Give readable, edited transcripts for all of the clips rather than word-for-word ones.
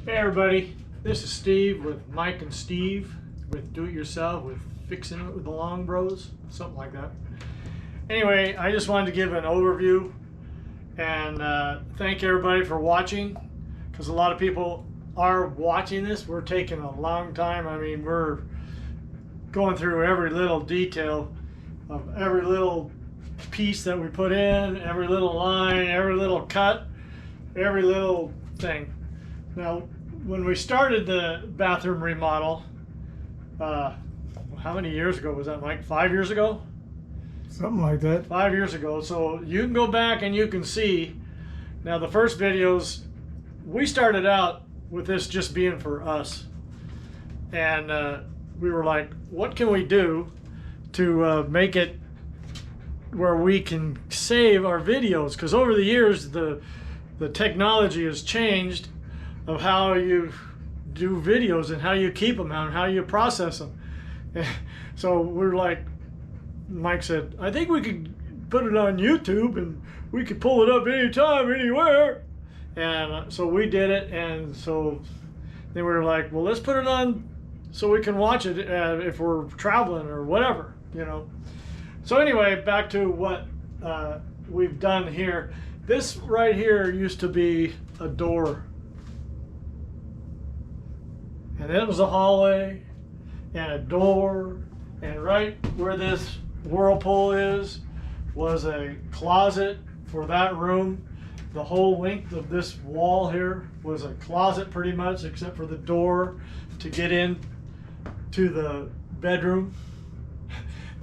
Hey everybody, this is Steve with Mike and Steve with Do It Yourself with Fixing It with the Long Bros, something like that. Anyway, I just wanted to give an overview and thank everybody for watching, because a lot of people are watching this. We're taking a long time. I mean, we're going through every little detail of every little piece that we put in, every little line, every little cut, every little thing. Now, when we started the bathroom remodel, how many years ago was that, Mike? 5 years ago? Something like that. 5 years ago. So you can go back and you can see. Now, the first videos, we started out with this just being for us. And we were like, what can we do to make it where we can save our videos? Because over the years, the technology has changed of how you do videos and how you keep them and how you process them. So we're like, Mike said, I think we could put it on YouTube and we could pull it up anytime, anywhere. And so we did it, and so then we were like, well, let's put it on so we can watch it if we're traveling or whatever, you know. So anyway, back to what we've done here. This right here used to be a door. And it was a hallway and a door, and right where this Whirlpool is was a closet for that room. The whole length of this wall here was a closet pretty much, except for the door to get in to the bedroom.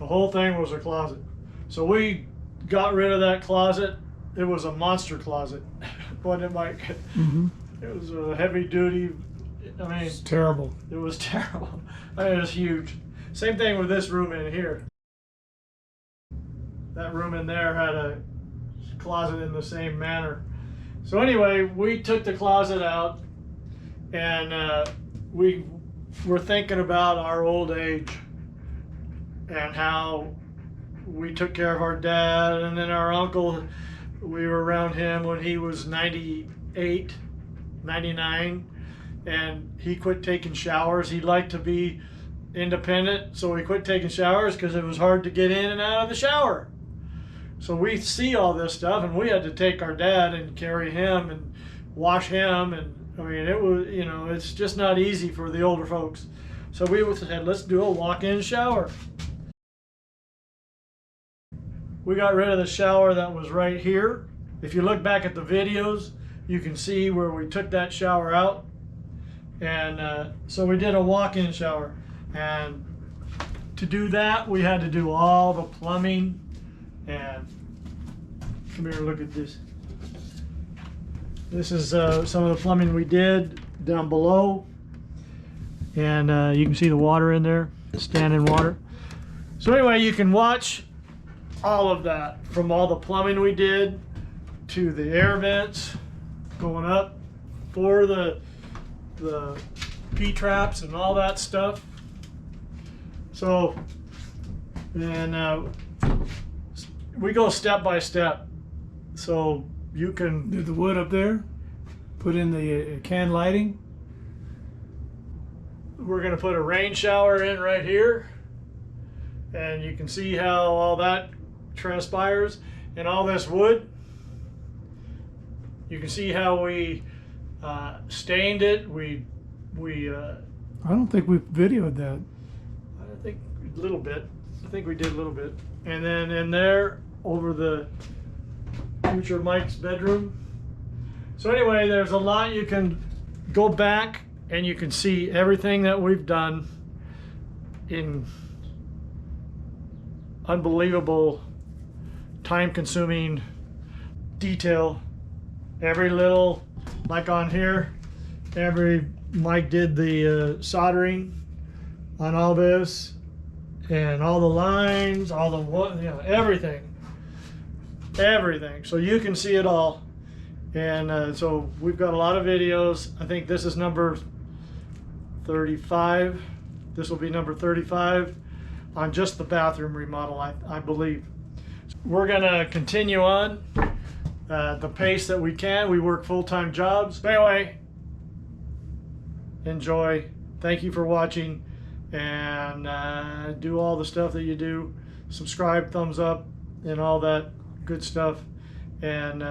The whole thing was a closet. So we got rid of that closet. It was a monster closet, wasn't it, Mike? Mm-hmm. It was a heavy duty. I mean, It's terrible. It was terrible. I mean, it was huge. Same thing with this room in here. That room in there had a closet in the same manner. So anyway, we took the closet out, and we were thinking about our old age and how we took care of our dad, and then our uncle. We were around him when he was 98, 99. And he quit taking showers. He liked to be independent, so he quit taking showers because it was hard to get in and out of the shower. So we see all this stuff, and we had to take our dad and carry him and wash him. And I mean, it was, you know, it's just not easy for the older folks. So we said, let's do a walk-in shower. We got rid of the shower that was right here. If you look back at the videos, you can see where we took that shower out. And so we did a walk-in shower, and to do that we had to do all the plumbing. And come here, look at this. This is some of the plumbing we did down below, and you can see the water in there, standing water. So anyway, you can watch all of that, from all the plumbing we did to the air vents going up for the P-traps and all that stuff. So, and we go step by step. So you can Did the wood up there, put in the can lighting. We're going to put a rain shower in right here, and you can see how all that transpires. And all this wood, you can see how we stained it. We I don't think we videoed that. I think a little bit. I think we did a little bit. And then in there, over the future Mike's bedroom. So anyway, there's a lot. You can go back and you can see everything that we've done in unbelievable, time-consuming detail. Every little, like on here, Mike did the soldering on all this, and all the lines, all the, you know, everything. So you can see it all. And so we've got a lot of videos. I think this is number 35. This will be number 35 on just the bathroom remodel, I believe. We're gonna continue on at the pace that we can. We work full-time jobs. But anyway, enjoy. Thank you for watching, and do all the stuff that you do. Subscribe, thumbs up, and all that good stuff. And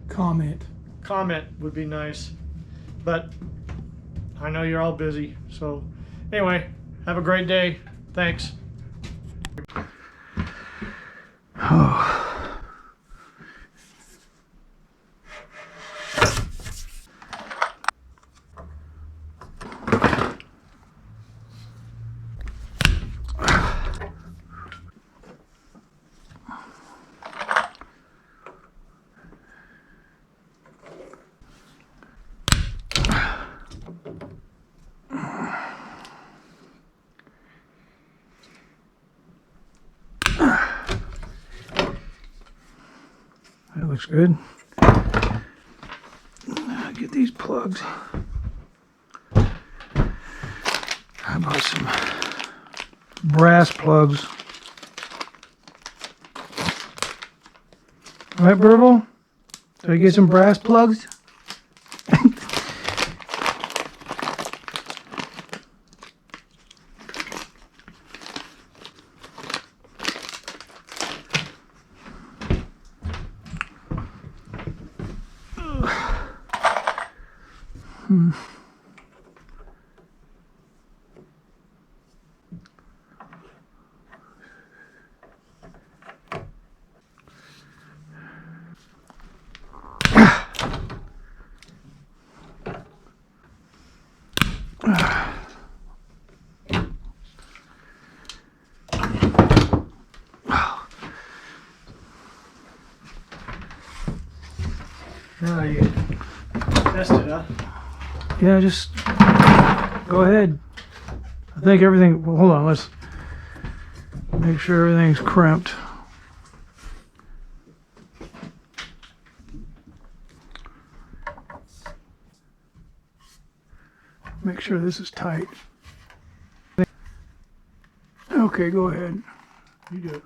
Comment. comment would be nice, but I know you're all busy. So anyway, have a great day. Thanks. Oh. That looks good. Get these plugs. How about some brass plugs? All right, Burble? Did I get some brass plugs? Now you test it, huh? Yeah, just go ahead. I think everything, well, hold on, let's make sure everything's crimped. Make sure this is tight. Okay, go ahead. You do it.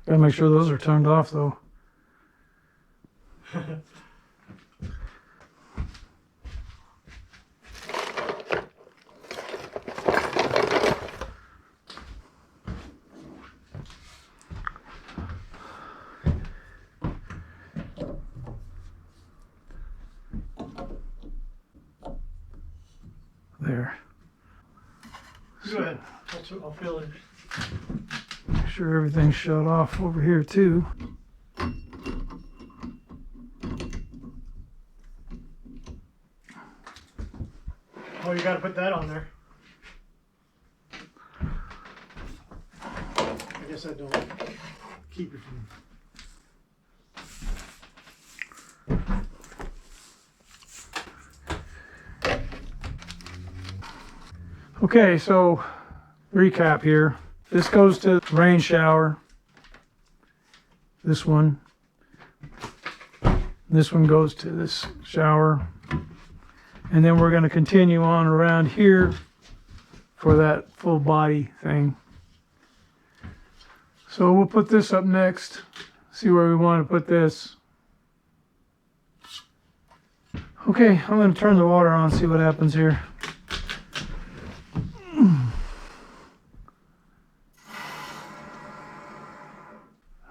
Gotta make sure those are turned off though. There. Go ahead. I'll fill it. Make sure everything's shut off over here too. Oh, you got to put that on there. I guess I don't keep it from. Okay, so recap here. This goes to the rain shower. This one. This one goes to this shower. And then we're going to continue on around here for that full body thing. So we'll put this up next. See where we want to put this. Okay, I'm going to turn the water on, see what happens here.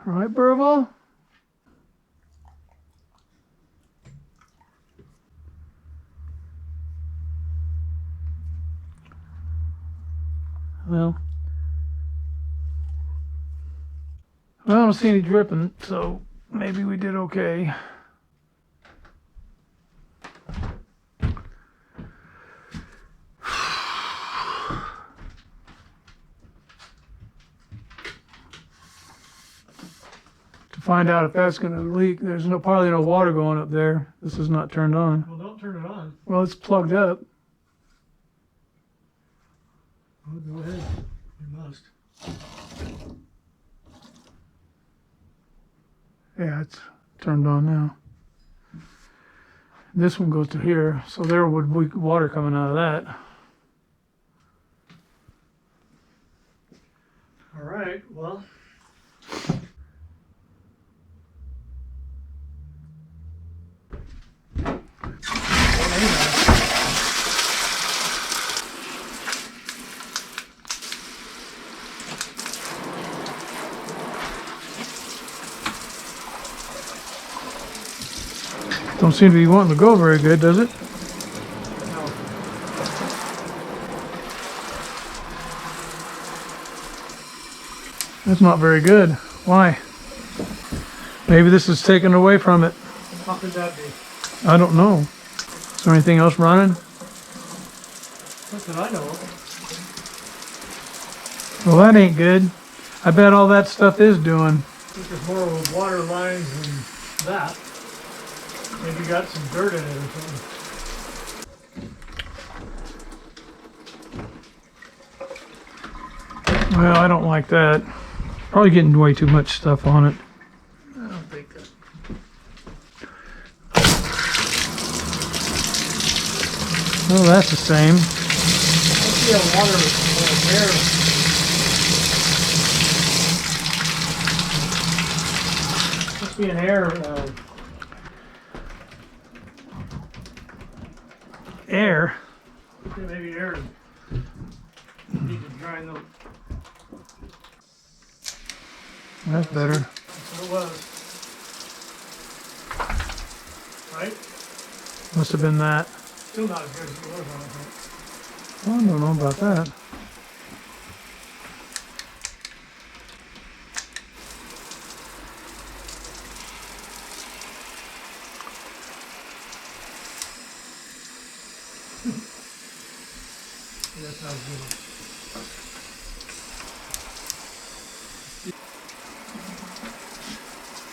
All right, Burble. Well, I don't see any dripping, so maybe we did okay. To find out if that's going to leak, there's probably no water going up there. This is not turned on. Well, don't turn it on. Well, it's plugged up. Oh, go ahead. You must. Yeah, it's turned on now. This one goes to here, so there would be water coming out of that. All right, well. Don't seem to be wanting to go very good, does it? No. That's not very good. Why? Maybe this is taken away from it. How could that be? I don't know. Is there anything else running? Not that I know of. Well, that ain't good. I bet all that stuff is doing. I think there's more of water lines than that. Maybe got some dirt in it or something. Well, I don't like that. Probably getting way too much stuff on it. I don't think that. Well, that's the same. I see a water air. Must be an air. Air. Maybe air. Need to dry them. That's better. That's what it was. Right? Must have been that. Still not as good as it was, I don't think. Well, I don't know about that. Yeah, that's not as good.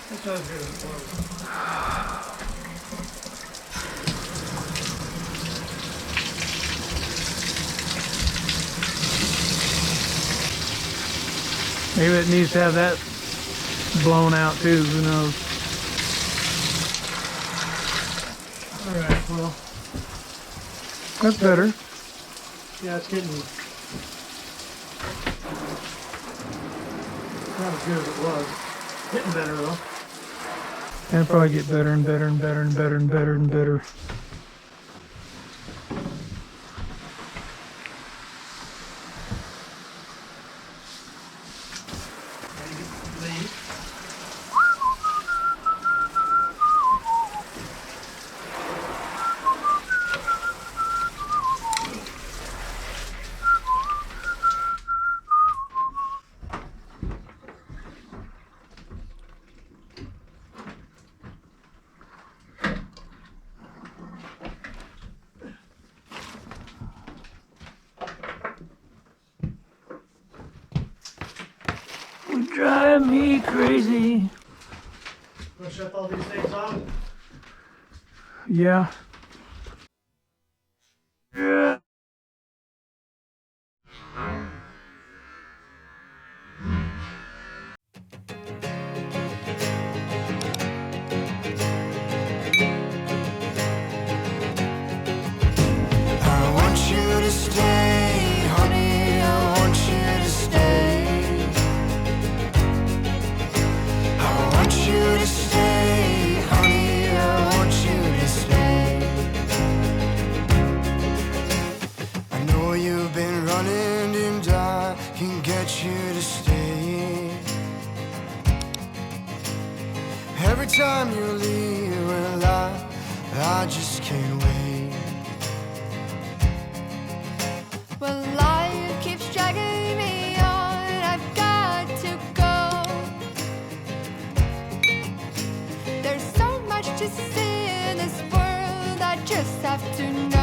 That's not as good as it was. Maybe it needs to have that blown out too, who knows? Alright, well, That's better. yeah, it's getting not as good as it was. Getting better though. And probably get better and better and better and better and better and better. Drive me crazy. Wanna shut all these things off? Yeah. Yeah. I want you to stay, honey, I want you to stay. I want you to stay, honey, I want you to stay. I know you've been running and I can get you to stay. Every time you leave, well, I just can't wait. Well, life keeps dragging me on, I've got to go. There's so much to see in this world, I just have to know.